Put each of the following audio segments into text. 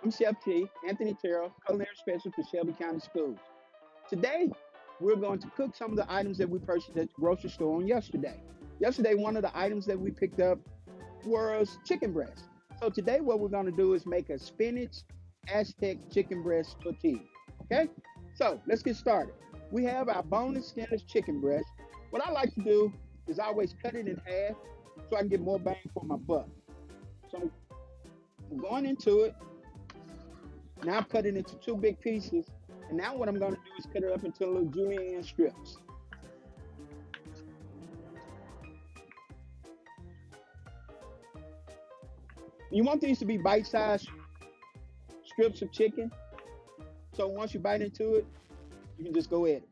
I'm Chef T, Anthony Terrell, Culinary Specialist for Shelby County Schools. Today, we're going to cook some of the items that we purchased at the grocery store on yesterday. Yesterday, one of the items that we picked up was chicken breast. So today, what we're going to do is make a spinach Aztec chicken breast tortilla. Okay? So let's get started. We have our boneless, skinless chicken breast. What I like to do is I always cut it in half so I can get more bang for my buck. So I'm going into it. Now I've cut it into two big pieces. And now what I'm going to do is cut it up into little julienne strips. You want these to be bite-sized strips of chicken. So once you bite into it, you can just go at it.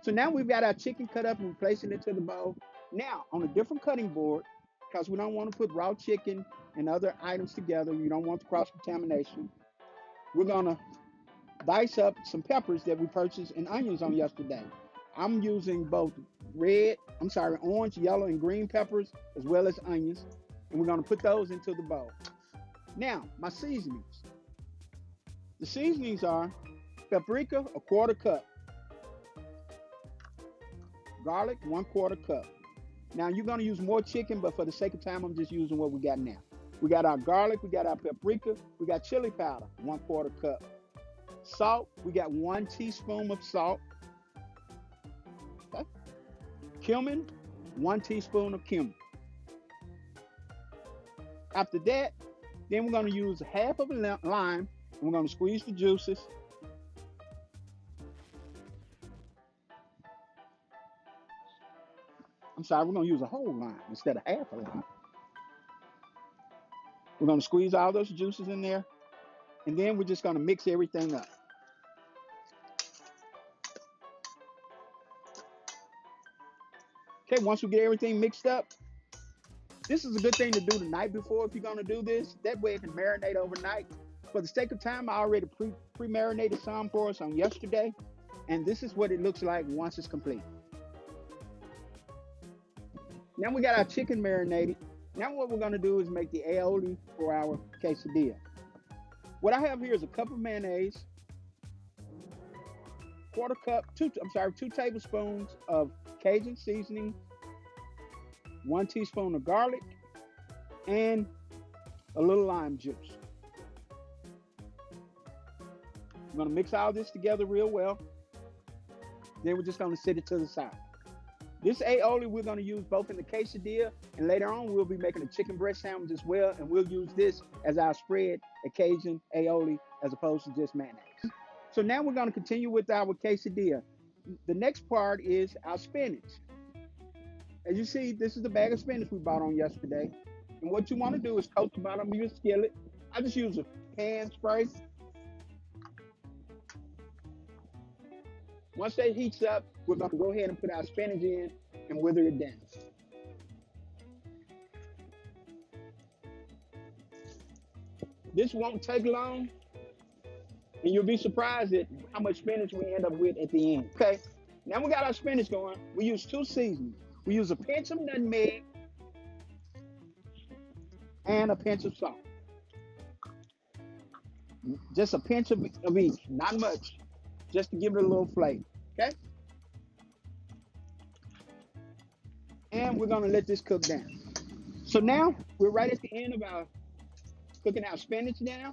So now we've got our chicken cut up and we're placing it into the bowl. Now, on a different cutting board, because we don't want to put raw chicken and other items together, you don't want the cross-contamination, we're going to dice up some peppers that we purchased and onions on yesterday. I'm using both orange, yellow, and green peppers, as well as onions, and we're going to put those into the bowl. Now, my seasonings. The seasonings are paprika, a quarter cup. Garlic, 1/4 cup. Now you're going to use more chicken, but for the sake of time, I'm just using what we got now. We got our garlic, we got our paprika, we got chili powder, 1/4 cup. Salt, we got 1 teaspoon of salt. Okay. Cumin, 1 teaspoon of cumin. After that, then we're going to use half of a lime, and we're going to squeeze the juices. We're going to use a whole lime instead of half a lime. We're going to squeeze all those juices in there, and then we're just going to mix everything up. Okay, once we get everything mixed up, this is a good thing to do the night before if you're going to do this. That way it can marinate overnight. For the sake of time, I already pre-marinated some for us on yesterday, and this is what it looks like once it's complete. Now we got our chicken marinated. Now what we're going to do is make the aioli for our quesadilla. What I have here is a cup of mayonnaise, 2 tablespoons of Cajun seasoning, 1 teaspoon of garlic, and a little lime juice. I'm going to mix all this together real well. Then we're just going to set it to the side. This aioli we're going to use both in the quesadilla, and later on we'll be making a chicken breast sandwich as well, and we'll use this as our spread, a Cajun aioli, as opposed to just mayonnaise. So now we're going to continue with our quesadilla. The next part is our spinach. As you see, this is the bag of spinach we bought on yesterday. And what you want to do is coat the bottom of your skillet. I just use a pan spray. Once that heats up, we're going to go ahead and put our spinach in and wither it down. This won't take long, and you'll be surprised at how much spinach we end up with at the end. Okay, now we got our spinach going. We use 2 seasonings. We use a pinch of nutmeg and a pinch of salt. Just a pinch of each, not much, just to give it a little flavor, okay? And we're gonna let this cook down. So now we're right at the end of our cooking our spinach now.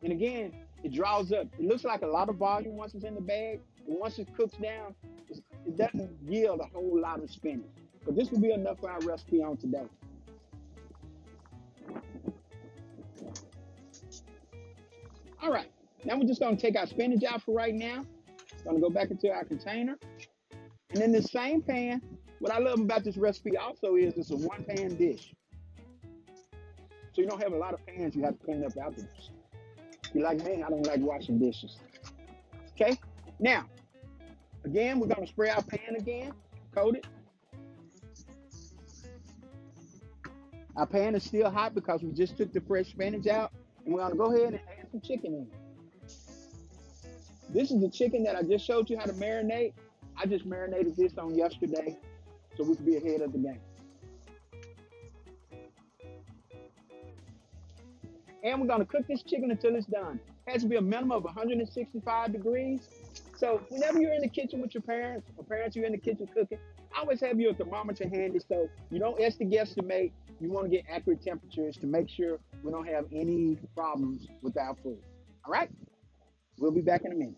And again, it draws up. It looks like a lot of volume once it's in the bag, but once it cooks down, it doesn't yield a whole lot of spinach. But this will be enough for our recipe on today. All right, now we're just gonna take our spinach out for right now. Gonna go back into our container. And in the same pan, what I love about this recipe also is it's a 1-pan dish. So you don't have a lot of pans you have to clean up afterwards. If you're like me, I don't like washing dishes. Okay, now, again, we're gonna spray our pan again, coat it. Our pan is still hot because we just took the fresh spinach out. And we're gonna go ahead and add some chicken in. This is the chicken that I just showed you how to marinate. I just marinated this on yesterday so we can be ahead of the game. And we're gonna cook this chicken until it's done. It has to be a minimum of 165 degrees. So whenever you're in the kitchen with your parents, or parents you're in the kitchen cooking, always have your thermometer handy so you don't ask the guests to make. You want to get accurate temperatures to make sure we don't have any problems with our food. All right? We'll be back in a minute.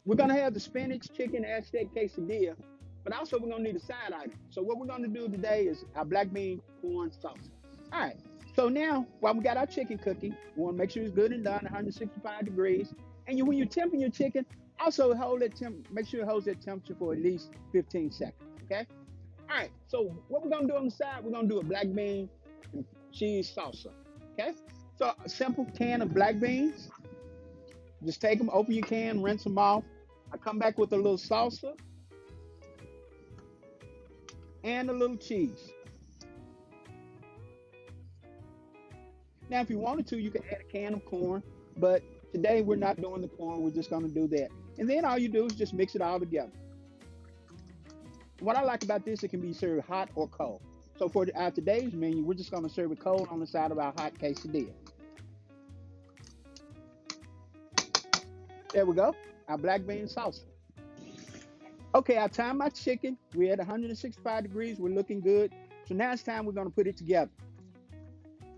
We're gonna have the spinach chicken Aztec quesadilla, but also we're gonna need a side item. So what we're gonna do today is our black bean corn salsa. All right. So now, while we got our chicken cooking, we want to make sure it's good and done, 165 degrees. And when you're temping your chicken, also make sure it holds that temperature for at least 15 seconds. Okay. All right. So what we're gonna do on the side, we're gonna do a black bean and cheese salsa. Okay. So a simple can of black beans. Just take them, open your can, rinse them off. I come back with a little salsa and a little cheese. Now, if you wanted to, you could add a can of corn, but today we're not doing the corn. We're just going to do that. And then all you do is just mix it all together. What I like about this, it can be served hot or cold. So for our today's menu, we're just going to serve it cold on the side of our hot quesadilla. There we go, our black bean salsa. Okay, I timed my chicken. We're at 165 degrees. We're looking good. So now it's time we're going to put it together.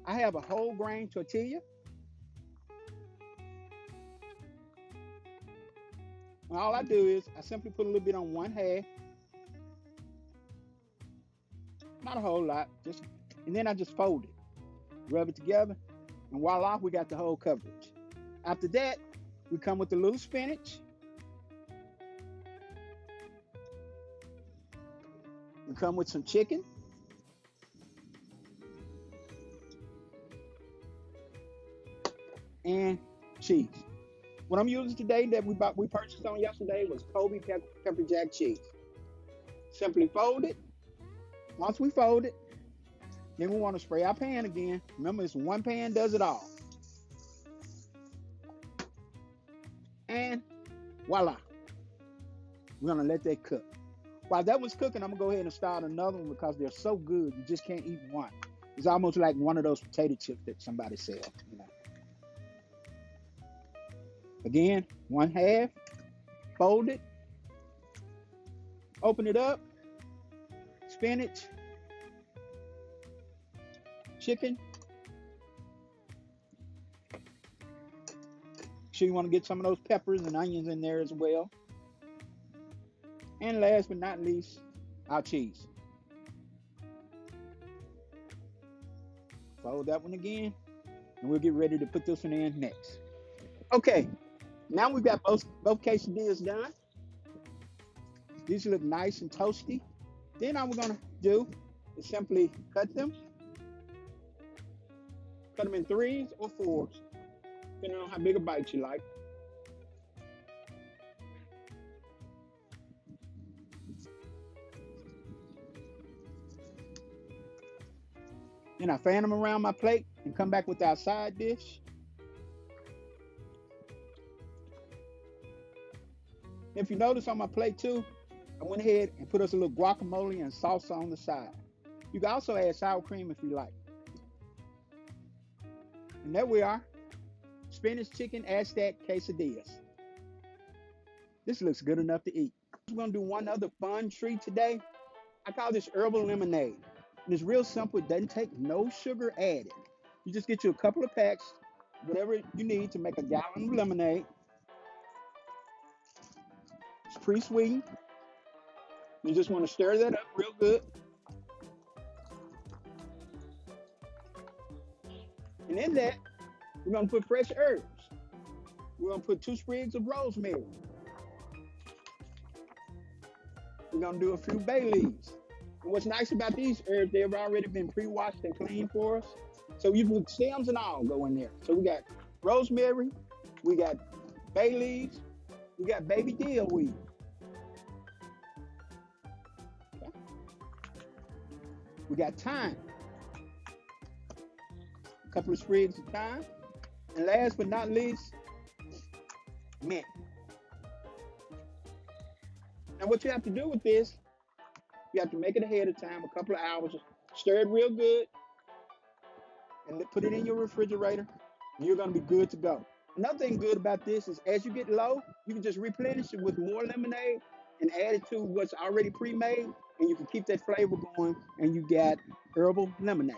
I have a whole grain tortilla. And all I do is I simply put a little bit on one half. Not a whole lot, and then I just fold it, rub it together, and voila, we got the whole coverage. After that, we come with a little spinach. We come with some chicken. And cheese. What I'm using today that we purchased on yesterday was Kobe pepper jack cheese. Simply fold it. Once we fold it, then we want to spray our pan again. Remember, it's one pan does it all. And voila. We're gonna let that cook. While that was cooking, I'm gonna go ahead and start another one because they're so good. You just can't eat one. It's almost like one of those potato chips that somebody sells. Again, one half, fold it, open it up, spinach, chicken. Sure you want to get some of those peppers and onions in there as well. And last but not least, our cheese. Fold that one again, and we'll get ready to put this one in next. Okay, now we've got both quesadillas done. These look nice and toasty. Then all we're gonna do is simply cut them. Cut them in 3s or 4s, depending on how big a bite you like. Then I fan them around my plate and come back with our side dish. If you notice on my plate too, I went ahead and put us a little guacamole and salsa on the side. You can also add sour cream if you like. And there we are, spinach chicken Aztec quesadillas. This looks good enough to eat. We're gonna do one other fun treat today. I call this Herbal Lemonade. And it's real simple, it doesn't take no sugar added. You just get you a couple of packs, whatever you need to make a gallon of lemonade. It's pre-sweetened. You just want to stir that up real good. And in that, we're going to put fresh herbs. We're going to put 2 sprigs of rosemary. We're going to do a few bay leaves. And what's nice about these herbs, they've already been pre-washed and cleaned for us. So you put stems and all go in there. So we got rosemary, we got bay leaves, we got baby dill weed. Okay. We got thyme. A couple of sprigs of thyme. And last but not least, mint. Now, what you have to do with this, you have to make it ahead of time, a couple of hours, stir it real good, and put it in your refrigerator, and you're going to be good to go. Another thing good about this is as you get low, you can just replenish it with more lemonade and add it to what's already pre-made, and you can keep that flavor going, and you got herbal lemonade.